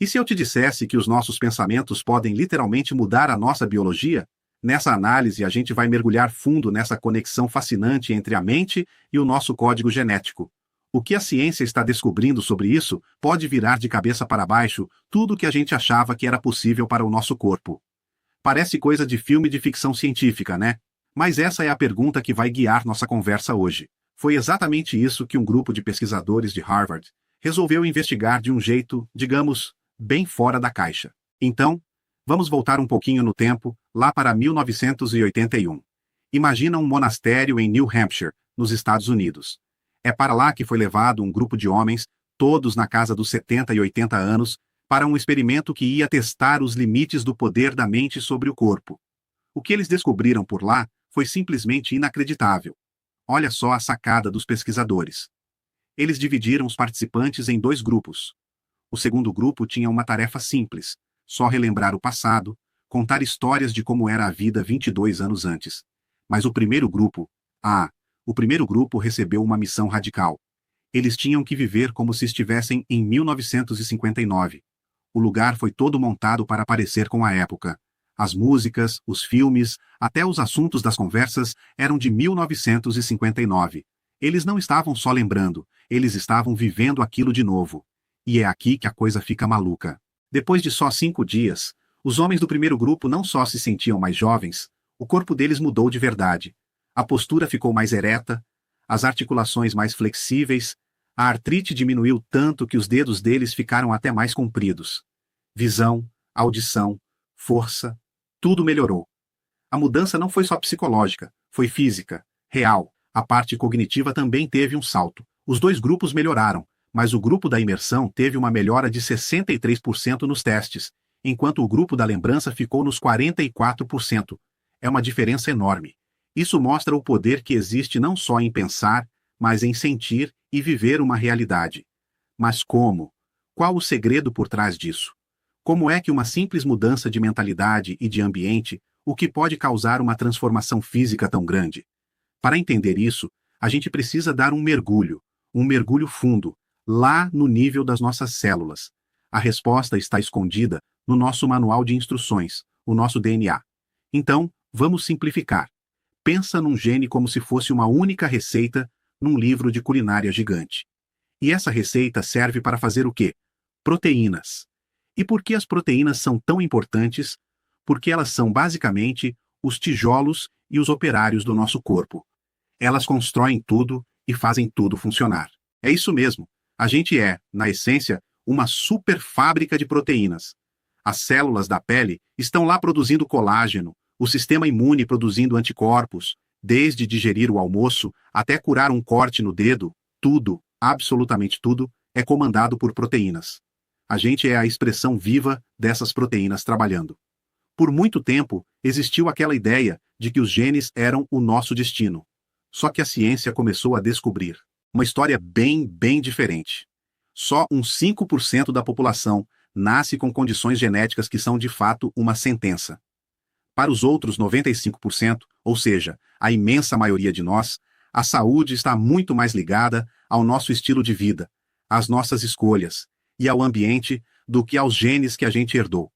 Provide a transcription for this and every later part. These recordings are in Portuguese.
E se eu te dissesse que os nossos pensamentos podem literalmente mudar a nossa biologia? Nessa análise, a gente vai mergulhar fundo nessa conexão fascinante entre a mente e o nosso código genético. O que a ciência está descobrindo sobre isso pode virar de cabeça para baixo tudo o que a gente achava que era possível para o nosso corpo. Parece coisa de filme de ficção científica, né? Mas essa é a pergunta que vai guiar nossa conversa hoje. Foi exatamente isso que um grupo de pesquisadores de Harvard resolveu investigar de um jeito, digamos, bem fora da caixa. Então, vamos voltar um pouquinho no tempo, lá para 1981. Imagina um monastério em New Hampshire, nos Estados Unidos. É para lá que foi levado um grupo de homens, todos na casa dos 70 e 80 anos, para um experimento que ia testar os limites do poder da mente sobre o corpo. O que eles descobriram por lá foi simplesmente inacreditável. Olha só a sacada dos pesquisadores. Eles dividiram os participantes em dois grupos. O segundo grupo tinha uma tarefa simples, só relembrar o passado, contar histórias de como era a vida 22 anos antes. Mas o primeiro grupo recebeu uma missão radical. Eles tinham que viver como se estivessem em 1959. O lugar foi todo montado para parecer com a época. As músicas, os filmes, até os assuntos das conversas eram de 1959. Eles não estavam só lembrando, eles estavam vivendo aquilo de novo. E é aqui que a coisa fica maluca. Depois de só 5 dias, os homens do primeiro grupo não só se sentiam mais jovens, o corpo deles mudou de verdade. A postura ficou mais ereta, as articulações mais flexíveis, a artrite diminuiu tanto que os dedos deles ficaram até mais compridos. Visão, audição, força, tudo melhorou. A mudança não foi só psicológica, foi física, real. A parte cognitiva também teve um salto. Os dois grupos melhoraram, mas o grupo da imersão teve uma melhora de 63% nos testes, enquanto o grupo da lembrança ficou nos 44%. É uma diferença enorme. Isso mostra o poder que existe não só em pensar, mas em sentir e viver uma realidade. Mas como? Qual o segredo por trás disso? Como é que uma simples mudança de mentalidade e de ambiente, o que pode causar uma transformação física tão grande? Para entender isso, a gente precisa dar um mergulho fundo, lá no nível das nossas células. A resposta está escondida no nosso manual de instruções, o nosso DNA. Então, vamos simplificar. Pensa num gene como se fosse uma única receita num livro de culinária gigante. E essa receita serve para fazer o quê? Proteínas. E por que as proteínas são tão importantes? Porque elas são basicamente os tijolos e os operários do nosso corpo. Elas constroem tudo e fazem tudo funcionar. É isso mesmo. A gente é, na essência, uma super fábrica de proteínas. As células da pele estão lá produzindo colágeno, o sistema imune produzindo anticorpos, desde digerir o almoço até curar um corte no dedo, tudo, absolutamente tudo, é comandado por proteínas. A gente é a expressão viva dessas proteínas trabalhando. Por muito tempo, existiu aquela ideia de que os genes eram o nosso destino. Só que a ciência começou a descobrir uma história bem diferente. Só uns 5% da população nasce com condições genéticas que são de fato uma sentença. Para os outros 95%, ou seja, a imensa maioria de nós, a saúde está muito mais ligada ao nosso estilo de vida, às nossas escolhas e ao ambiente do que aos genes que a gente herdou.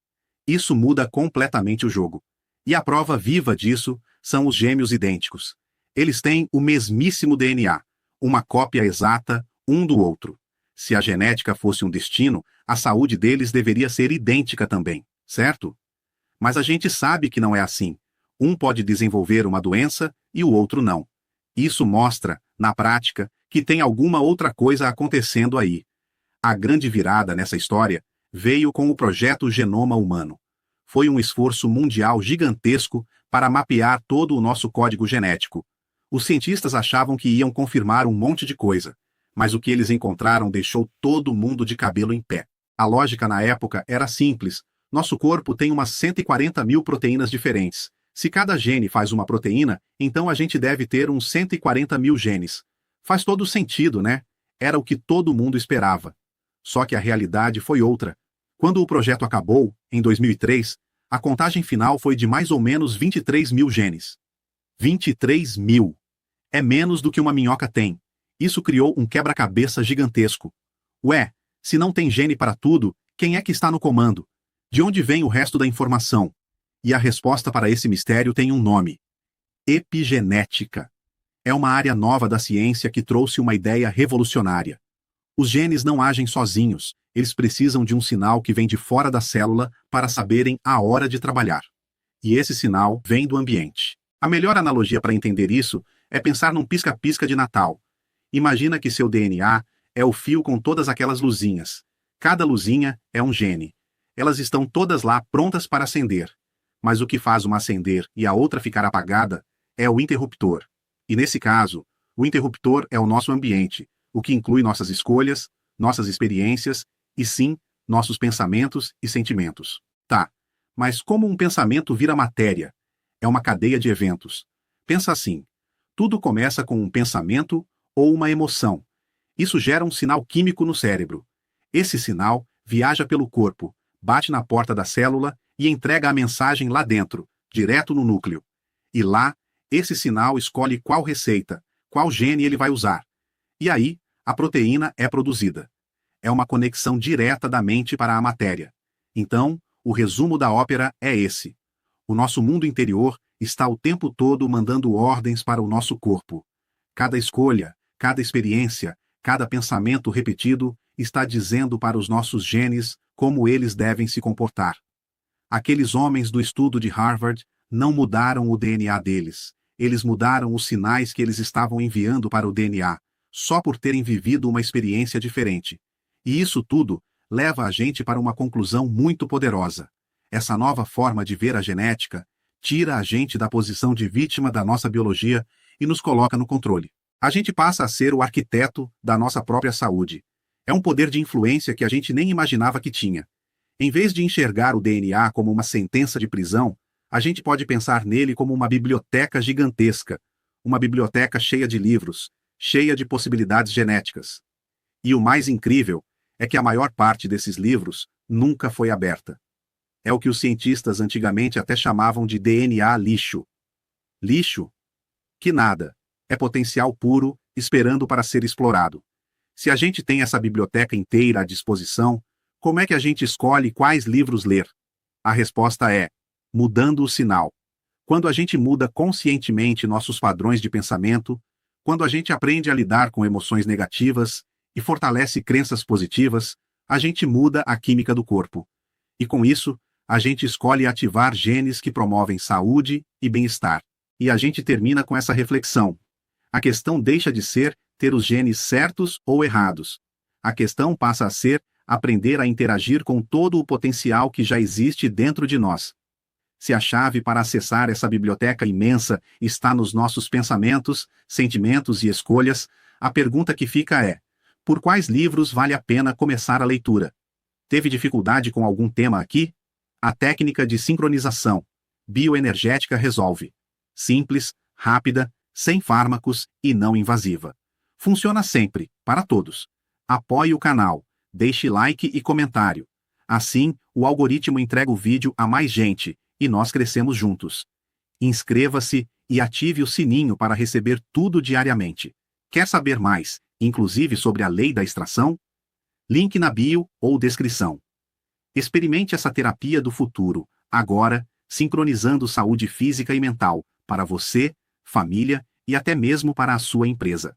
Isso muda completamente o jogo. E a prova viva disso são os gêmeos idênticos. Eles têm o mesmíssimo DNA, uma cópia exata um do outro. Se a genética fosse um destino, a saúde deles deveria ser idêntica também, certo? Mas a gente sabe que não é assim. Um pode desenvolver uma doença e o outro não. Isso mostra, na prática, que tem alguma outra coisa acontecendo aí. A grande virada nessa história veio com o projeto Genoma Humano. Foi um esforço mundial gigantesco para mapear todo o nosso código genético. Os cientistas achavam que iam confirmar um monte de coisa, mas o que eles encontraram deixou todo mundo de cabelo em pé. A lógica na época era simples. Nosso corpo tem umas 140 mil proteínas diferentes. Se cada gene faz uma proteína, então a gente deve ter uns 140 mil genes. Faz todo sentido, né? Era o que todo mundo esperava. Só que a realidade foi outra. Quando o projeto acabou, em 2003, a contagem final foi de mais ou menos 23 mil genes. 23 mil! É menos do que uma minhoca tem. Isso criou um quebra-cabeça gigantesco. Ué, se não tem gene para tudo, Quem é que está no comando? De onde vem o resto da informação? E a resposta para esse mistério tem um nome: epigenética. É uma área nova da ciência que trouxe uma ideia revolucionária. Os genes não agem sozinhos, eles precisam de um sinal que vem de fora da célula para saberem a hora de trabalhar. E esse sinal vem do ambiente. A melhor analogia para entender isso é pensar num pisca-pisca de Natal. Imagina que seu DNA é o fio com todas aquelas luzinhas. Cada luzinha é um gene. Elas estão todas lá prontas para acender. Mas o que faz uma acender e a outra ficar apagada é o interruptor. E nesse caso, o interruptor é o nosso ambiente, o que inclui nossas escolhas, nossas experiências e, sim, nossos pensamentos e sentimentos. Tá, mas como um pensamento vira matéria? É uma cadeia de eventos. Pensa assim: tudo começa com um pensamento ou uma emoção. Isso gera um sinal químico no cérebro. Esse sinal viaja pelo corpo, bate na porta da célula e entrega a mensagem lá dentro, direto no núcleo. E lá, esse sinal escolhe qual receita, qual gene ele vai usar. E aí, a proteína é produzida. É uma conexão direta da mente para a matéria. Então, o resumo da ópera é esse: o nosso mundo interior está o tempo todo mandando ordens para o nosso corpo. Cada escolha, cada experiência, cada pensamento repetido está dizendo para os nossos genes como eles devem se comportar. Aqueles homens do estudo de Harvard não mudaram o DNA deles. Eles mudaram os sinais que eles estavam enviando para o DNA, só por terem vivido uma experiência diferente. E isso tudo leva a gente para uma conclusão muito poderosa. Essa nova forma de ver a genética tira a gente da posição de vítima da nossa biologia e nos coloca no controle. A gente passa a ser o arquiteto da nossa própria saúde. É um poder de influência que a gente nem imaginava que tinha. Em vez de enxergar o DNA como uma sentença de prisão, a gente pode pensar nele como uma biblioteca gigantesca, uma biblioteca cheia de livros, cheia de possibilidades genéticas. E o mais incrível é que a maior parte desses livros nunca foi aberta. É o que os cientistas antigamente até chamavam de DNA lixo. Lixo? Que nada. É potencial puro, esperando para ser explorado. Se a gente tem essa biblioteca inteira à disposição, como é que a gente escolhe quais livros ler? A resposta é: mudando o sinal. Quando a gente muda conscientemente nossos padrões de pensamento, quando a gente aprende a lidar com emoções negativas e fortalece crenças positivas, a gente muda a química do corpo. E com isso, a gente escolhe ativar genes que promovem saúde e bem-estar. E a gente termina com essa reflexão. A questão deixa de ser ter os genes certos ou errados. A questão passa a ser aprender a interagir com todo o potencial que já existe dentro de nós. Se a chave para acessar essa biblioteca imensa está nos nossos pensamentos, sentimentos e escolhas, a pergunta que fica é: por quais livros vale a pena começar a leitura? Teve dificuldade com algum tema aqui? A técnica de sincronização bioenergética resolve. Simples, rápida, sem fármacos e não invasiva. Funciona sempre, para todos. Apoie o canal, deixe like e comentário. Assim, o algoritmo entrega o vídeo a mais gente e nós crescemos juntos. Inscreva-se e ative o sininho para receber tudo diariamente. Quer saber mais, inclusive sobre a lei da extração? Link na bio ou descrição. Experimente essa terapia do futuro, agora, sincronizando saúde física e mental, para você, família e até mesmo para a sua empresa.